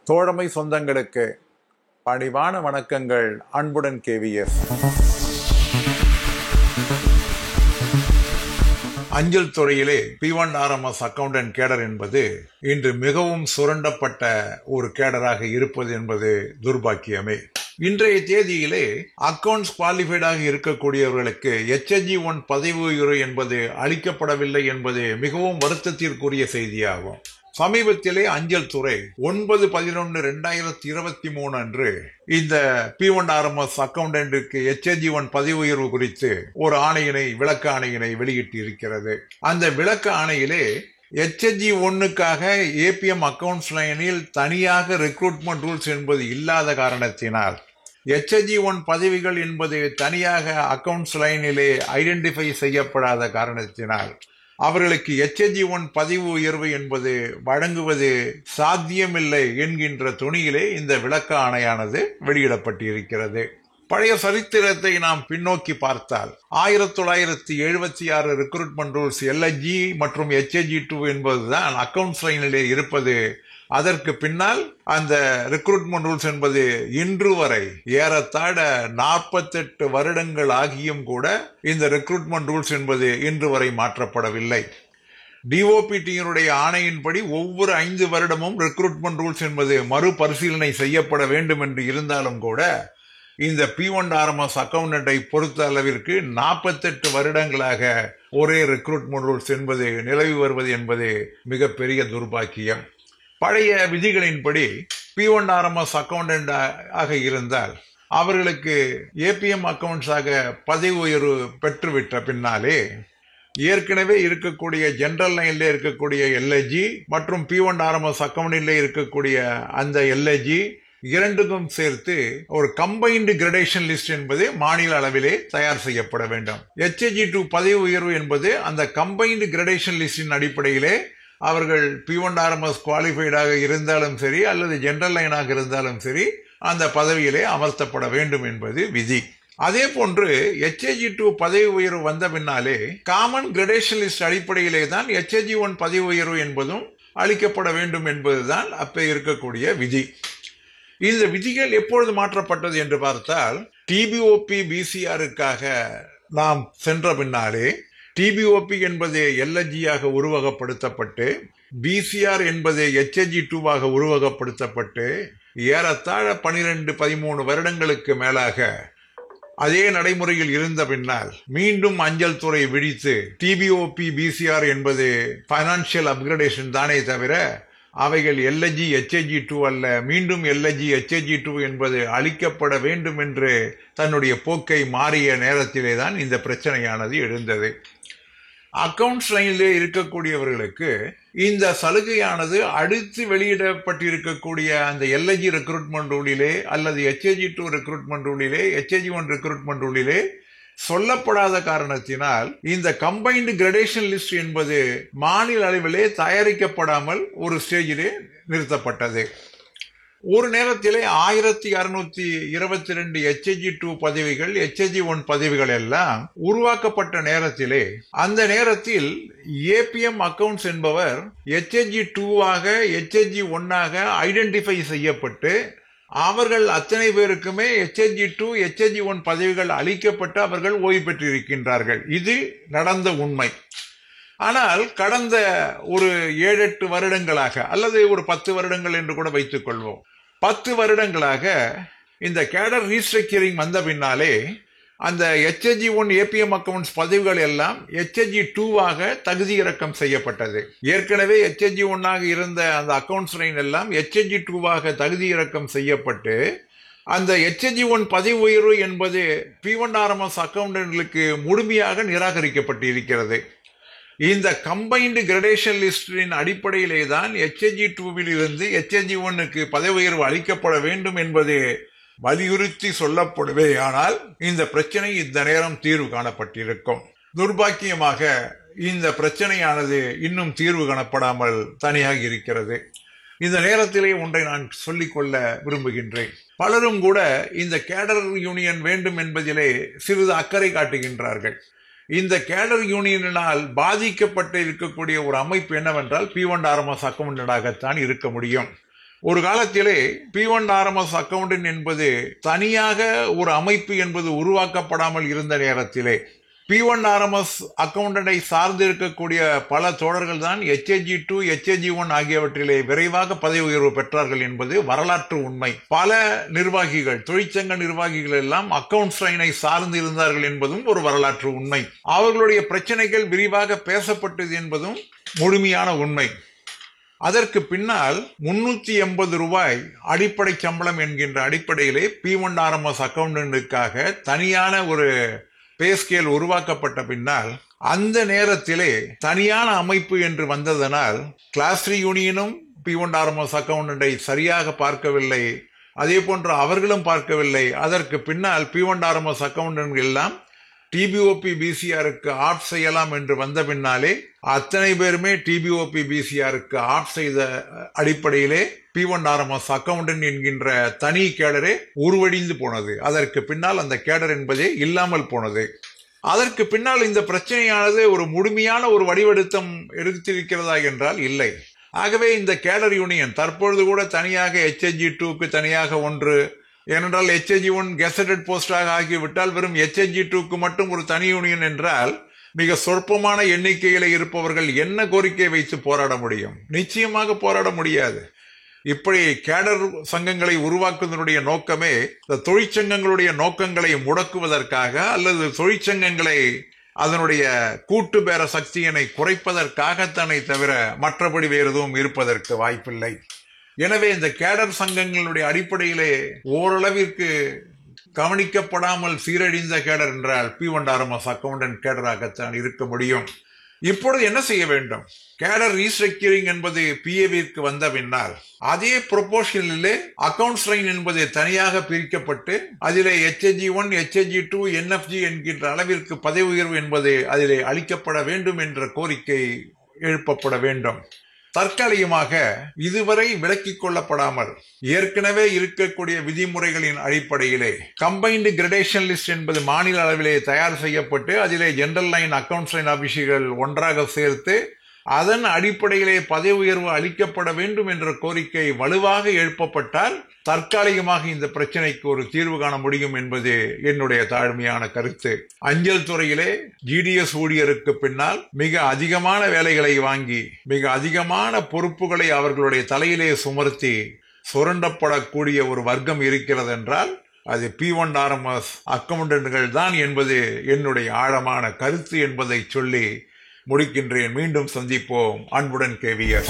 தோழமை சொந்தங்களுக்கு பணிவான வணக்கங்கள். அன்புடன் KVS. அஞ்சல் துறையிலே P1 RMS அக்கவுண்டன்ட் கேடர் என்பது இன்று மிகவும் சுரண்டப்பட்ட ஒரு கேடராக இருப்பது என்பது துர்பாக்கியமே. இன்றைய தேதியிலே அக்கவுண்ட்ஸ் குவாலிஃபைடாக இருக்கக்கூடியவர்களுக்கு HSG1 பதவி உயர்வு என்பது அளிக்கப்படவில்லை என்பது மிகவும் வருத்தத்திற்குரிய செய்தியாகும். சமீபத்திலே அஞ்சல் துறை 9/11/2023 அன்று இந்த P1 RMS அக்கவுண்டன்ட்டுக்கு HSG1 பதவி உயர்வு குறித்து ஒரு விளக்க ஆணையினை வெளியிட்டிருக்கிறது. அந்த விளக்க ஆணையிலே HSG1க்காக APM அக்கவுண்ட்ஸ் லைனில் தனியாக ரெக்ரூட்மெண்ட் ரூல்ஸ் என்பது இல்லாத காரணத்தினால், HSG1 பதவிகள் என்பது தனியாக அக்கவுண்ட்ஸ் லைனிலே ஐடென்டிஃபை செய்யப்படாத காரணத்தினால் அவர்களுக்கு HSG1 பதவி உயர்வு என்பது வழங்குவது சாத்தியமில்லை என்கின்ற துணியிலே இந்த விளக்க ஆணையானது வெளியிடப்பட்டிருக்கிறது. பழைய சரித்திரத்தை நாம் பின்னோக்கி பார்த்தால் 1976 ரெக்ரூட்மெண்ட் ரூல்ஸ் LSG மற்றும் HSG2 என்பதுதான் அக்கவுண்ட்ஸ் லைனிலே இருப்பது. அதற்கு பின்னால் அந்த ரெக்ரூட்மெண்ட் ரூல்ஸ் என்பது இன்று வரை ஏறத்தாழ 48 வருடங்கள் ஆகியும் கூட இந்த ரெக்ரூட்மெண்ட் ரூல்ஸ் என்பது இன்று வரை மாற்றப்படவில்லை. DOPTயினுடைய ஆணையின்படி ஒவ்வொரு 5 வருடமும் ரெக்ரூட்மெண்ட் ரூல்ஸ் என்பது மறுபரிசீலனை செய்யப்பட வேண்டும் என்று இருந்தாலும் கூட இந்த P1 RMS அக்கவுண்டன்ட்டை பொறுத்த அளவிற்கு 48 வருடங்களாக ஒரே ரெக்ரூட்மெண்ட் ரூல்ஸ் என்பது நிலவி வருவது என்பது மிகப்பெரிய துர்பாக்கியம். பழைய விதிகளின்படி P1 RMS அக்கவுண்டன்ட் ஆக இருந்தால் அவர்களுக்கு APM அக்கவுண்ட்ஸாக பதவி உயர்வு பெற்றுவிட்ட பின்னாலே ஏற்கனவே இருக்கக்கூடிய ஜெனரல் லைன்ல இருக்கக்கூடிய LSG மற்றும் P1 RMS அக்கவுண்டிலே இருக்கக்கூடிய அந்த LSG இரண்டுக்கும் சேர்த்து ஒரு கம்பைன்டு கிரடேஷன் லிஸ்ட் என்பது மாநில அளவிலே தயார் செய்யப்பட வேண்டும். HSG2 பதவி உயர்வு என்பது அந்த கம்பைன்டு கிரடேஷன் லிஸ்டின் அடிப்படையிலே அவர்கள் P1 RMS குவாலிஃபைடாக இருந்தாலும் சரி அல்லது ஜெனரல் லைனாக இருந்தாலும் சரி அந்த பதவியிலே அமர்த்தப்பட வேண்டும் என்பது விதி. அதே போன்று HSG2 பதவி உயர்வு வந்த பின்னாலே காமன் கிரடேஷன் லிஸ்ட் அடிப்படையிலே தான் HSG1 பதவி உயர்வு என்பதும் அளிக்கப்பட வேண்டும் என்பதுதான் அப்ப இருக்கக்கூடிய விதி. இந்த விதிகள் எப்பொழுது மாற்றப்பட்டது என்று பார்த்தால் TBOP BCRக்காக நாம் சென்ற பின்னாலே TBOP என்பது LSG-ஆக உருவகப்படுத்தப்பட்டு BCR என்பது HSG2-ஆக உருவகப்படுத்தப்பட்டு ஏறத்தாழ 12-13 வருடங்களுக்கு மேலாக அதே நடைமுறையில் இருந்த பின்னால் மீண்டும் அஞ்சல் துறை விழித்து TBOP BCR என்பது பைனான்சியல் அப்கிரேடேஷன் தானே தவிர அவைகள் LSG HSG2 அல்ல, மீண்டும் LSG HSG2 என்பது அளிக்கப்பட வேண்டும் என்று தன்னுடைய போக்கை மாறிய நேரத்திலே தான் இந்த பிரச்சனையானது எழுந்தது. அக்கவுண்ட்ஸ் லைனிலே இருக்கக்கூடியவர்களுக்கு இந்த சலுகையானது அடுத்து வெளியிடப்பட்டிருக்கக்கூடிய அந்த LSG ரெக்ரூட்மெண்ட் ரூலிலே அல்லது HSG2 ரெக்ரூட்மெண்ட் ரூலிலே HSG1 ரெக்ரூட்மெண்ட் ரூலிலே சொல்லப்படாத காரணத்தினால் இந்த கம்பைன்டு கிரடேஷன் லிஸ்ட் என்பது மாநில அளவிலே தயாரிக்கப்படாமல் ஒரு ஸ்டேஜிலே நிறுத்தப்பட்டது. ஒரு நேரத்திலே 1622 HSG2 பதவிகள் HSG1 பதவிகள் எல்லாம் உருவாக்கப்பட்ட நேரத்திலே அந்த நேரத்தில் APM அக்கவுண்ட்ஸ் என்பவர் HSG2-ஆக HSG1-ஆக ஐடென்டிஃபை செய்யப்பட்டு அவர்கள் அத்தனை பேருக்குமே HSG2 HSG1 பதவிகள் அளிக்கப்பட்டு அவர்கள் ஓய்வு பெற்றிருக்கின்றார்கள். இது நடந்த உண்மை. ஆனால் கடந்த ஒரு 7-8 வருடங்களாக அல்லது ஒரு 10 வருடங்கள் என்று கூட வைத்துக் கொள்வோம், 10 வருடங்களாக இந்த கேடர் ரீஸ்ட்ரக்சரிங் வந்த பின்னாலே அந்த HSG1 APM அக்கவுண்ட்ஸ் பதவிகள் எல்லாம் HSG2-ஆக தகுதி இறக்கம் செய்யப்பட்டது. ஏற்கனவே HSG1-ஆக இருந்த அந்த அக்கவுண்ட்ஸ் லைன் எல்லாம் HSG2-ஆக தகுதி இறக்கம் செய்யப்பட்டு அந்த HSG1 பதவி உயர்வு என்பது P1 RMS அக்கவுண்டன்ட்களுக்கு முழுமையாக நிராகரிக்கப்பட்டு இருக்கிறது. இந்த கம்பைன்டு கிரடேஷன் லிஸ்டின் அடிப்படையிலே தான் HSG2-வில் இருந்து HSG1-க்கு பதவி உயர்வு அளிக்கப்பட வேண்டும் என்பது வலியுறுத்தி சொல்லப்படுவே. ஆனால் இந்த பிரச்சனை இந்த நேரம் தீர்வு காணப்பட்டிருக்கும். துர்பாக்கியமாக இந்த பிரச்சனையானது இன்னும் தீர்வு காணப்படாமல் தனியாக இருக்கிறது. இந்த நேரத்திலே ஒன்றை நான் சொல்லிக்கொள்ள விரும்புகின்றேன். பலரும் கூட இந்த கேடர் யூனியன் வேண்டும் என்பதிலே சிறிது அக்கறை காட்டுகின்றார்கள். இந்த கேடர் யூனியனால் பாதிக்கப்பட்டு இருக்கக்கூடிய ஒரு அமைப்பு என்னவென்றால் P1 RMS அக்கவுண்டன்டாகத்தான் இருக்க முடியும். ஒரு காலத்திலே P1RMS அக்கவுண்டன்ட் என்பது தனியாக ஒரு அமைப்பு என்பது உருவாக்கப்படாமல் இருந்த நேரத்திலே P1RMS அக்கவுண்டண்டை சார்ந்து இருக்கக்கூடிய பல தோழர்கள் தான் HAG2, HAG1 ஆகியவற்றிலே விரைவாக பதவி உயர்வு பெற்றார்கள் என்பது வரலாற்று உண்மை. பல நிர்வாகிகள், தொழிற்சங்க நிர்வாகிகள் எல்லாம் அக்கவுண்ட்ஸ் லைனை சார்ந்து இருந்தார்கள் என்பதும் ஒரு வரலாற்று உண்மை. அவர்களுடைய பிரச்சனைகள் விரிவாக பேசப்பட்டது என்பதும் முழுமையான உண்மை. அதற்கு பின்னால் 380 ரூபாய் அடிப்படை சம்பளம் என்கின்ற அடிப்படையிலே P1RMS அக்கவுண்டன்டுக்காக தனியான ஒரு பே ஸ்கேல் உருவாக்கப்பட்ட பின்னால் அந்த நேரத்திலே தனியான அமைப்பு என்று வந்ததனால் கிளாஸ் 3 யூனியனும் P1RMS அக்கவுண்டண்டை சரியாக பார்க்கவில்லை. அதே போன்று அவர்களும் பார்க்கவில்லை. அதற்கு பின்னால் P1RMS அக்கவுண்டன்ட் எல்லாம் TBOP BCRக்கு ஆட் செய்யலாம் என்று வந்த பின்னாலே அத்தனை பேருமே TBOP BCRக்கு ஆட் செய்த அடிப்படையிலே P1RMS அக்கவுண்டன்ட் என்கின்ற தனி கேடரே உருவடிந்து போனது. அதற்கு பின்னால் அந்த கேடர் என்பதே இல்லாமல் போனது. அதற்கு பின்னால் இந்த பிரச்சனையானது ஒரு முழுமையான ஒரு வடிவெடுத்தம் எடுத்திருக்கிறதா என்றால் இல்லை. ஆகவே இந்த கேடர் யூனியன் தற்பொழுது கூட தனியாக HAG2க்கு தனியாக ஒன்று, ஏனென்றால் HAG1 கெசட்டட் போஸ்டாக ஆகிவிட்டால் வெறும் HAG2க்கு மட்டும் ஒரு தனி யூனியன் என்றால் மிக சொற்பமான எண்ணிக்கையில் இருப்பவர்கள் என்ன கோரிக்கை வைத்து போராட முடியும்? நிச்சயமாக போராட முடியாது. இப்படி கேடர் சங்கங்களை உருவாக்குவதனுடைய நோக்கமே தொழிற்சங்கங்களுடைய நோக்கங்களை முடக்குவதற்காக அல்லது தொழிற்சங்கங்களை அதனுடைய கூட்டு பேர சக்தியினை குறைப்பதற்காகத்தானே தவிர மற்றபடி வேறு எதுவும் இருப்பதற்கு வாய்ப்பில்லை. எனவே இந்த கேடர் சங்கங்களுடைய அடிப்படையிலே ஓரளவிற்கு கவனிக்கப்படாமல் சீரழிந்த கேடர் என்றால் P1RMS அக்கவுண்டன்ட் கேடராகத்தான் இருக்க முடியும். இப்பொழுது என்ன செய்ய வேண்டும்? கேடர் ரீஸ்ட்ரக்சரிங் என்பது PAவிற்கு வந்த பின்னால் அதே ப்ரொபோர்ஷனிலே அக்கவுண்ட்ஸ் லைன் என்பது தனியாக பிரிக்கப்பட்டு அதிலே HAG1, HAG2, NFG என்கின்ற அளவிற்கு பதவி உயர்வு என்பது அதிலே அளிக்கப்பட வேண்டும் என்ற கோரிக்கை எழுப்பப்பட வேண்டும். தற்காலிகமாக இதுவரை விலக்கிக் கொள்ளப்படாமல் ஏற்கனவே இருக்கக்கூடிய விதிமுறைகளின் அடிப்படையிலே கம்பைன்டு கிரடேஷன் லிஸ்ட் என்பது மாநில அளவிலே தயார் செய்யப்பட்டு அதிலே ஜெனரல் லைன், அக்கவுண்ட்ஸ் லைன் ஆபீசர்கள் ஒன்றாக சேர்த்து அதன் அடிப்படையிலே பதவி உயர்வு அளிக்கப்பட வேண்டும் என்ற கோரிக்கை வலுவாக எழுப்பப்பட்டால் தற்காலிகமாக இந்த பிரச்சனைக்கு ஒரு தீர்வு காண முடியும் என்பது என்னுடைய தாழ்மையான கருத்து. அஞ்சல் துறையிலே GDS ஊழியருக்கு பின்னால் மிக அதிகமான வேலைகளை வாங்கி மிக அதிகமான பொறுப்புகளை அவர்களுடைய தலையிலே சுமர்த்தி சுரண்டப்படக்கூடிய ஒரு வர்க்கம் இருக்கிறது என்றால் அது P1RMS அக்கவுண்டன்ட்கள் தான் என்பது என்னுடைய ஆழமான கருத்து என்பதை சொல்லி முடிக்கின்றேன். மீண்டும் சந்திப்போம். அன்புடன் KVS.